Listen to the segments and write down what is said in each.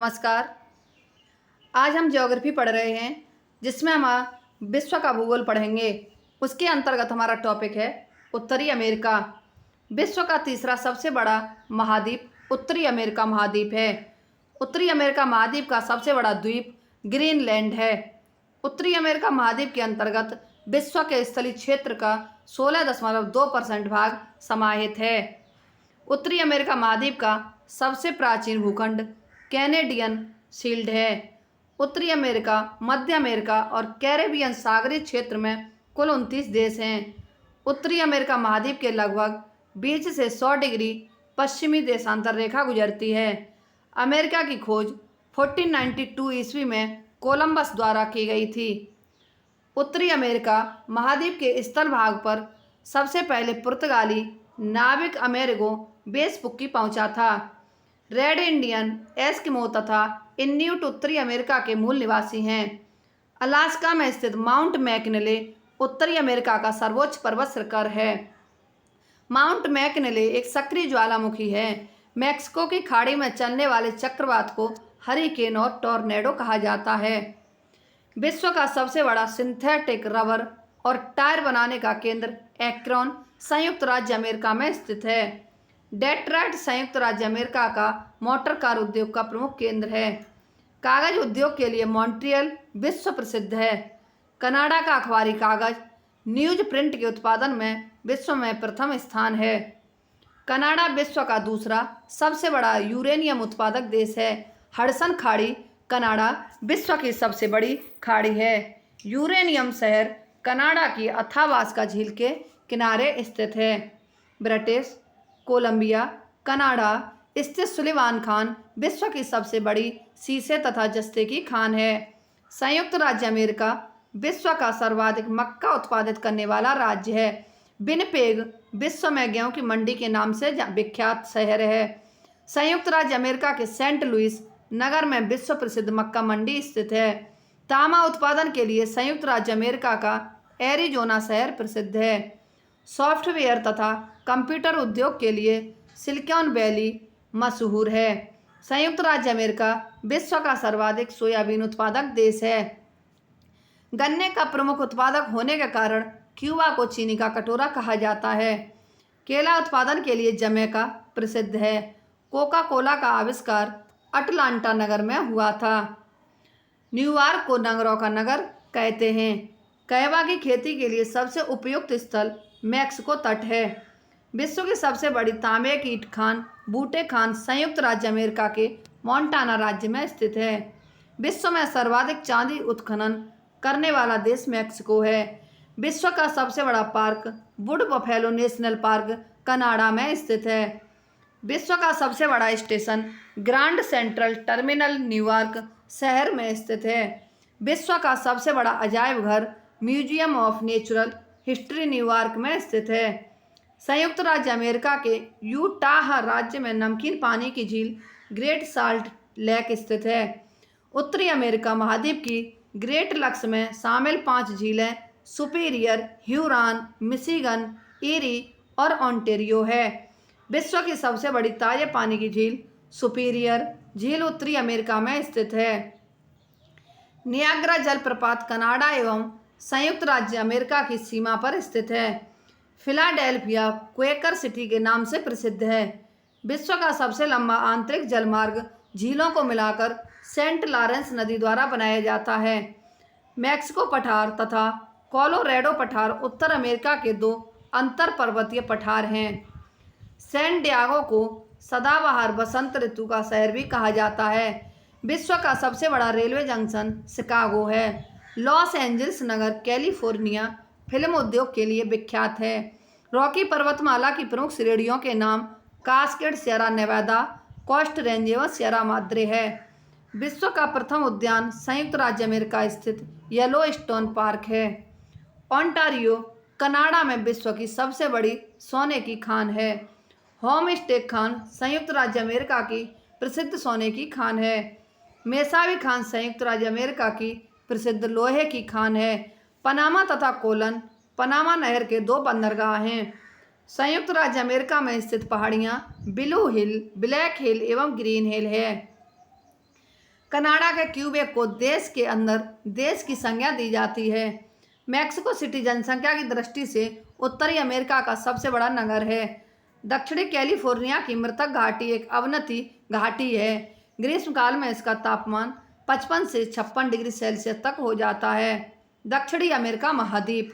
नमस्कार। आज हम ज्योग्राफी पढ़ रहे हैं जिसमें हम विश्व का भूगोल पढ़ेंगे। उसके अंतर्गत हमारा टॉपिक है उत्तरी अमेरिका। विश्व का तीसरा सबसे बड़ा महाद्वीप उत्तरी अमेरिका महाद्वीप है। उत्तरी अमेरिका महाद्वीप का सबसे बड़ा द्वीप ग्रीनलैंड है। उत्तरी अमेरिका महाद्वीप के अंतर्गत विश्व के स्थलीय क्षेत्र का 16.2% भाग समाहित है। उत्तरी अमेरिका महाद्वीप का सबसे प्राचीन भूखंड कैनेडियन शील्ड है। उत्तरी अमेरिका, मध्य अमेरिका और कैरेबियन सागरीय क्षेत्र में कुल 29 देश हैं। उत्तरी अमेरिका महाद्वीप के लगभग 20 से 100 डिग्री पश्चिमी देशांतर रेखा गुजरती है। अमेरिका की खोज 1492 ईस्वी में कोलंबस द्वारा की गई थी। उत्तरी अमेरिका महाद्वीप के स्थल भाग पर सबसे पहले पुर्तगाली नाविक अमेरिगो वेस्पुक्की पहुंचा था। रेड इंडियन, एस्किमो तथा इन्यूट उत्तरी अमेरिका के मूल निवासी हैं। अलास्का में स्थित माउंट मैककिनले उत्तरी अमेरिका का सर्वोच्च पर्वत शिखर है। माउंट मैककिनले एक सक्रिय ज्वालामुखी है। मैक्सिको की खाड़ी में चलने वाले चक्रवात को हरिकेन और टॉर्नेडो कहा जाता है। विश्व का सबसे बड़ा सिंथेटिक रबर और टायर बनाने का केंद्र एक्रोन संयुक्त राज्य अमेरिका में स्थित है। डेट्रॉइट संयुक्त राज्य अमेरिका का मोटर कार उद्योग का प्रमुख केंद्र है। कागज उद्योग के लिए मॉन्ट्रियल विश्व प्रसिद्ध है। कनाडा का अखबारी कागज न्यूज प्रिंट के उत्पादन में विश्व में प्रथम स्थान है। कनाडा विश्व का दूसरा सबसे बड़ा यूरेनियम उत्पादक देश है। हडसन खाड़ी कनाडा विश्व की सबसे बड़ी खाड़ी है। यूरेनियम शहर कनाडा की अथावास्का झील के किनारे स्थित है। ब्रिटिश कोलंबिया कनाडा स्थित सुलिवान खान विश्व की सबसे बड़ी शीशे तथा जस्ते की खान है। संयुक्त राज्य अमेरिका विश्व का सर्वाधिक मक्का उत्पादित करने वाला राज्य है। विनिपेग विश्व में गेहूं की मंडी के नाम से विख्यात शहर है। संयुक्त राज्य अमेरिका के सेंट लुइस नगर में विश्व प्रसिद्ध मक्का मंडी स्थित है। तांबा उत्पादन के लिए संयुक्त राज्य अमेरिका का एरिजोना शहर प्रसिद्ध है। सॉफ्टवेयर तथा कंप्यूटर उद्योग के लिए सिलिकॉन वैली मशहूर है। संयुक्त राज्य अमेरिका विश्व का सर्वाधिक सोयाबीन उत्पादक देश है। गन्ने का प्रमुख उत्पादक होने के कारण क्यूबा को चीनी का कटोरा कहा जाता है। केला उत्पादन के लिए जमैका प्रसिद्ध है। कोका कोला का आविष्कार अटलांटा नगर में हुआ था। न्यूयॉर्क को नगरों का नगर कहते हैं। कहवा की खेती के लिए सबसे उपयुक्त स्थल मैक्सिको तट है। विश्व की सबसे बड़ी तांबे की ईंट खान बूटे खान संयुक्त राज्य अमेरिका के मोंटाना राज्य में स्थित है। विश्व में सर्वाधिक चांदी उत्खनन करने वाला देश मैक्सिको है। विश्व का सबसे बड़ा park would buffalo national park Canada में स्थित है। विश्व का सबसे बड़ा station grand central terminal New York शहर में स्थित है। विश्व का सबसे बड़ा अजायब घर museum of natural history New York में स्थित है। संयुक्त राज्य अमेरिका के यूटाह राज्य में नमकीन पानी की झील ग्रेट साल्ट लेक स्थित है। उत्तरी अमेरिका महाद्वीप की ग्रेट लक्स में शामिल 5 झीलें सुपीरियर, ह्यूरॉन, मिशिगन, ईरी और ओंटारियो है। विश्व की सबसे बड़ी ताजे पानी की झील सुपीरियर झील उत्तरी अमेरिका में स्थित है। नियाग्रा जलप्रपात कनाडा एवं संयुक्त राज्य अमेरिका की सीमा पर स्थित है। फिलाडेल्फिया क्वेकर सिटी के नाम से प्रसिद्ध है। विश्व का सबसे लंबा आंतरिक जलमार्ग झीलों को मिलाकर सेंट लॉरेंस नदी द्वारा बनाया जाता है। मैक्सिको पठार तथा कोलोराडो पठार उत्तर अमेरिका के 2 अंतर पर्वतीय पठार हैं। सैन डिएगो को सदाबहार बसंत ऋतु का शहर भी कहा जाता है। विश्व का सबसे बड़ा रेलवे जंक्शन शिकागो है। लॉस एंजल्स नगर कैलिफोर्निया फिल्म उद्योग के लिए विख्यात है। रॉकी पर्वतमाला की प्रमुख श्रेणियों के नाम Cascade, Sierra Nevada, Coast Range एवं सियरा माद्रे है। विश्व का प्रथम उद्यान संयुक्त राज्य अमेरिका स्थित येलोस्टोन पार्क है। ओंटारियो कनाडा में विश्व की सबसे बड़ी सोने की खान है। होमस्टेक खान संयुक्त राज्य अमेरिका की प्रसिद्ध सोने की खान है। मेसावी खान संयुक्त राज्य अमेरिका की प्रसिद्ध लोहे की खान है। पनामा तथा कोलन पनामा नहर के 2 बंदरगाह हैं। संयुक्त राज्य अमेरिका में स्थित पहाड़ियाँ ब्लू हिल, ब्लैक हिल एवं ग्रीन हिल है। कनाडा के क्यूबेक को देश के अंदर देश की संज्ञा दी जाती है। मैक्सिको सिटी जनसंख्या की दृष्टि से उत्तरी अमेरिका का सबसे बड़ा नगर है। दक्षिणी कैलिफोर्निया की मृतक घाटी एक अवनति घाटी है। ग्रीष्मकाल में इसका तापमान 55 से 56 डिग्री सेल्सियस तक हो जाता है। दक्षिणी अमेरिका महाद्वीप।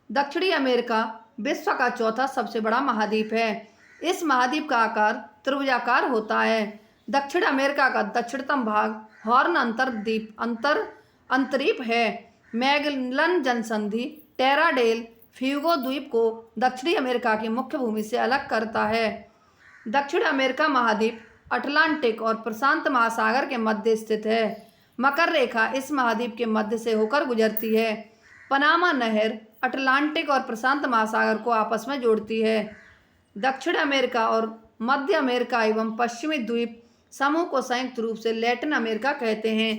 दक्षिणी अमेरिका विश्व का चौथा सबसे बड़ा महाद्वीप है। इस महाद्वीप का आकार त्रिभुजाकार होता है। दक्षिण अमेरिका का दक्षिणतम भाग हॉर्न अंतरीप है। मैगलन जनसंधि टेरा डेल फ्यूगो द्वीप को दक्षिणी अमेरिका की मुख्य भूमि से अलग करता है। दक्षिण अमेरिका महाद्वीप अटलांटिक और प्रशांत महासागर के मध्य स्थित है। मकर रेखा इस महाद्वीप के मध्य से होकर गुजरती है। पनामा नहर अटलांटिक और प्रशांत महासागर को आपस में जोड़ती है। दक्षिण अमेरिका और मध्य अमेरिका एवं पश्चिमी द्वीप समूह को संयुक्त रूप से लैटिन अमेरिका कहते हैं।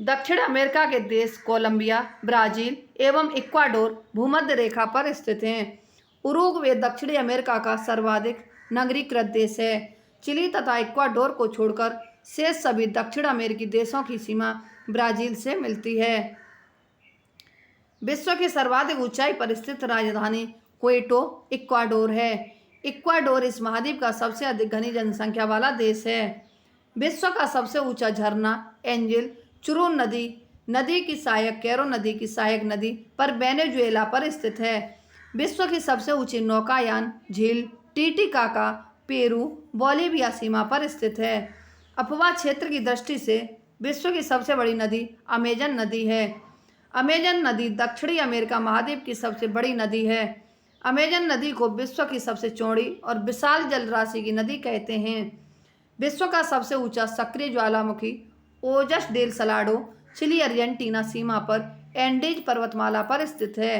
दक्षिण अमेरिका के देश कोलंबिया, ब्राजील एवं इक्वाडोर भूमध्य रेखा पर स्थित हैं। उरुग्वे दक्षिणी अमेरिका का सर्वाधिक नगरीकृत देश है। चिली तथा इक्वाडोर को छोड़कर शेष सभी दक्षिण अमेरिकी देशों की सीमा ब्राजील से मिलती है। विश्व की सर्वाधिक ऊंचाई पर स्थित राजधानी क्वेटो इक्वाडोर है। इक्वाडोर इस महाद्वीप का सबसे अधिक घनी जनसंख्या वाला देश है। विश्व का सबसे ऊंचा झरना एंजिल चुरुन नदी की सहायक कैरो नदी की सहायक नदी पर वेनेजुएला पर स्थित है। विश्व की सबसे ऊंची नौकायान झील टीटीकाका पेरू बोलिविया सीमा पर स्थित है। अपवाह क्षेत्र की दृष्टि से विश्व की सबसे बड़ी नदी अमेजन नदी है। अमेजन नदी दक्षिणी अमेरिका महाद्वीप की सबसे बड़ी नदी है। अमेजन नदी को विश्व की सबसे चौड़ी और विशाल जलराशि की नदी कहते हैं। विश्व का सबसे ऊंचा सक्रिय ज्वालामुखी ओजस डेल सलाडो चिली अर्जेंटीना सीमा पर एंडीज पर्वतमाला पर स्थित है।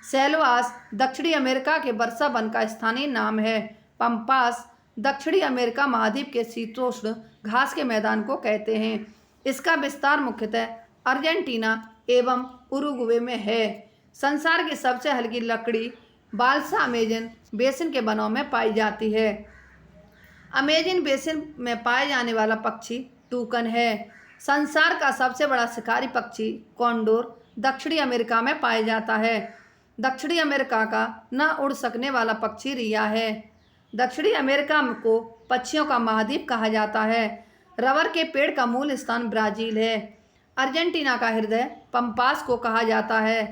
सेल्वास दक्षिणी अमेरिका के वर्षा वन का स्थानीय नाम है। पंपास दक्षिणी अमेरिका महाद्वीप के शीतोष्ण घास के मैदान को कहते हैं। इसका विस्तार मुख्यतः अर्जेंटीना एवं उरुग्वे में है। संसार की सबसे हल्की लकड़ी बाल्सा अमेजन बेसिन के वनों में पाई जाती है। अमेजन बेसिन में पाए जाने वाला पक्षी टूकन है। संसार का सबसे बड़ा शिकारी पक्षी कॉन्डोर दक्षिणी अमेरिका में पाया जाता है। दक्षिणी अमेरिका का न उड़ सकने वाला पक्षी रिया है। दक्षिणी अमेरिका को पक्षियों का महाद्वीप कहा जाता है। रबर के पेड़ का मूल स्थान ब्राजील है। अर्जेंटीना का हृदय पंपास को कहा जाता है।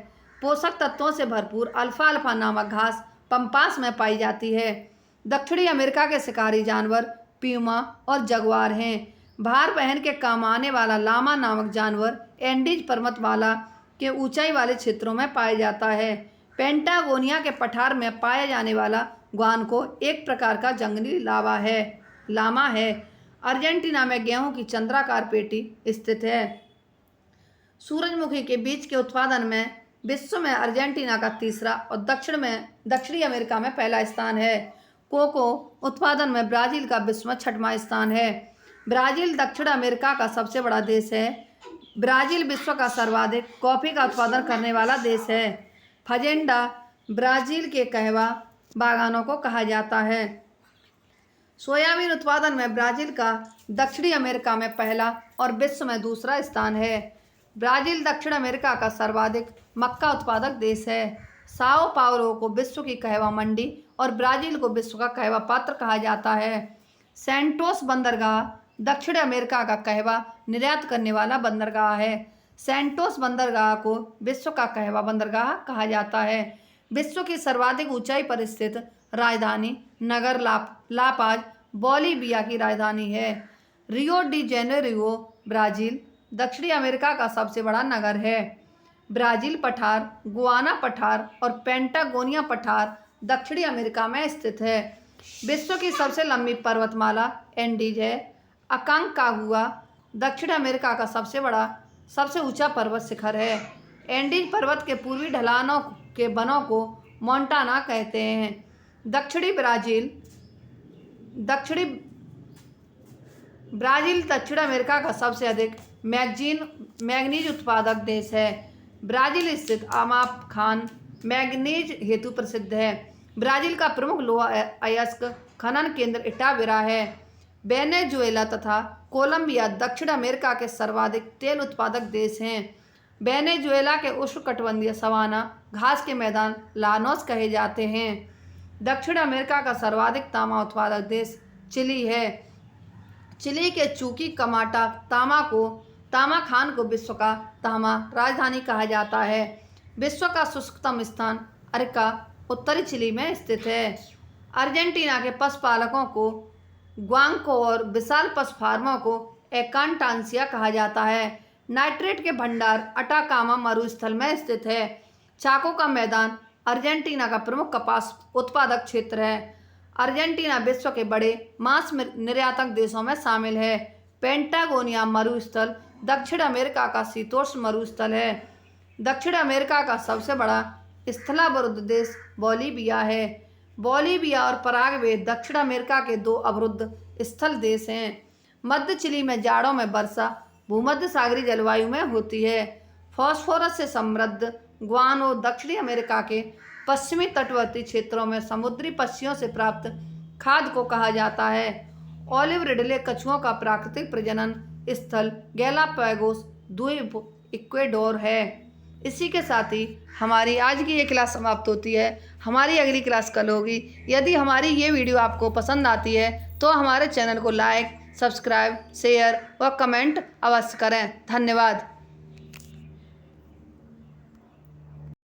पोषक तत्वों से भरपूर अल्फा अल्फा नामक घास पंपास में पाई जाती है। दक्षिणी अमेरिका के शिकारी जानवर प्यूमा और जगुआर हैं। भार वहन के काम आने वाला लामा नामक जानवर एंडीज पर्वतमाला के ऊंचाई वाले क्षेत्रों में पाया जाता है। पेंटागोनिया के पठार में पाया जाने वाला ग्वानको एक प्रकार का जंगली लामा है। अर्जेंटीना में गेहूं की चंद्राकार पेटी स्थित है। सूरजमुखी के बीज के उत्पादन में विश्व में अर्जेंटीना का तीसरा और दक्षिणी अमेरिका में पहला स्थान है। कोको उत्पादन में ब्राजील का विश्व में 6वां स्थान है। ब्राजील दक्षिण अमेरिका का सबसे बड़ा देश है। ब्राजील विश्व का सर्वाधिक कॉफ़ी का उत्पादन करने वाला देश है। फजेंडा ब्राजील के कहवा बागानों को कहा जाता है। सोयाबीन उत्पादन में ब्राजील का दक्षिणी अमेरिका में पहला और विश्व में दूसरा स्थान है। ब्राजील दक्षिण अमेरिका का सर्वाधिक मक्का उत्पादक देश है। साओ पाउलो को विश्व की कहवा मंडी और ब्राजील को विश्व का कहवा पात्र कहा जाता है। सैंटोस बंदरगाह दक्षिण अमेरिका का कहवा निर्यात करने वाला बंदरगाह है। सैंटोस बंदरगाह को विश्व का कहवा बंदरगाह कहा जाता है। विश्व की सर्वाधिक ऊंचाई पर स्थित राजधानी नगर लापाज बोलिविया की राजधानी है। रियो डी जेनेरियो ब्राजील दक्षिणी अमेरिका का सबसे बड़ा नगर है। ब्राजील पठार गुआना पठार और पेंटागोनिया पठार दक्षिणी अमेरिका में स्थित है। विश्व की सबसे लंबी पर्वतमाला एंडीज है। अकांकागुआ दक्षिण अमेरिका का सबसे ऊंचा पर्वत शिखर है। एंडीज पर्वत के पूर्वी ढलानों के वनों को मोंटाना कहते हैं। दक्षिणी ब्राजील दक्षिण अमेरिका का सबसे अधिक मैग्नीज उत्पादक देश है। ब्राजील स्थित अमाप खान मैग्नीज हेतु प्रसिद्ध है। ब्राजील का प्रमुख लोहा अयस्क खनन केंद्र इटावेरा है। वेनेजुएला तथा कोलंबिया दक्षिण अमेरिका के सर्वाधिक तेल उत्पादक देश हैं। वेनेजुएला के उष्णकटिबंधीय सवाना घास के मैदान लानोस कहे जाते हैं। दक्षिण अमेरिका का सर्वाधिक तांबा उत्पादक देश चिली है। चिली के चूकी कमाटा तामा खान को विश्व का तांबा राजधानी कहा जाता है। विश्व का शुष्कतम स्थान अरिका उत्तरी चिली में स्थित है। अर्जेंटीना के पशुपालकों को ग्वांको और विशाल पशु फार्मों को एकांटांसिया कहा जाता है। नाइट्रेट के भंडार अटाकामा मरुस्थल में स्थित है। चाको का मैदान अर्जेंटीना का प्रमुख कपास उत्पादक क्षेत्र है। अर्जेंटीना विश्व के बड़े मांस निर्यातक देशों में शामिल है। पेंटागोनिया मरुस्थल दक्षिण अमेरिका का शीतोष्ण मरुस्थल है। दक्षिण अमेरिका का सबसे बड़ा स्थलावरुद्ध देश बोलीविया है। बोलीविया और पराग्वे दक्षिण अमेरिका के दो अवरुद्ध स्थल देश हैं। मध्य चिली में जाड़ों में वर्षा भूमध्य सागरीय जलवायु में होती है। फास्फोरस से समृद्ध ग्वानो दक्षिणी अमेरिका के पश्चिमी तटवर्ती क्षेत्रों में समुद्री पक्षियों से प्राप्त खाद्य को कहा जाता है। ओलिव रिडले कछुओं का प्राकृतिक प्रजनन स्थल गैलापागोस द्वीप इक्वेडोर है। इसी के साथ ही हमारी आज की ये क्लास समाप्त होती है। हमारी अगली क्लास कल होगी। यदि हमारी ये वीडियो आपको पसंद आती है तो हमारे चैनल को लाइक, सब्सक्राइब, शेयर व कमेंट अवश्य करें। धन्यवाद।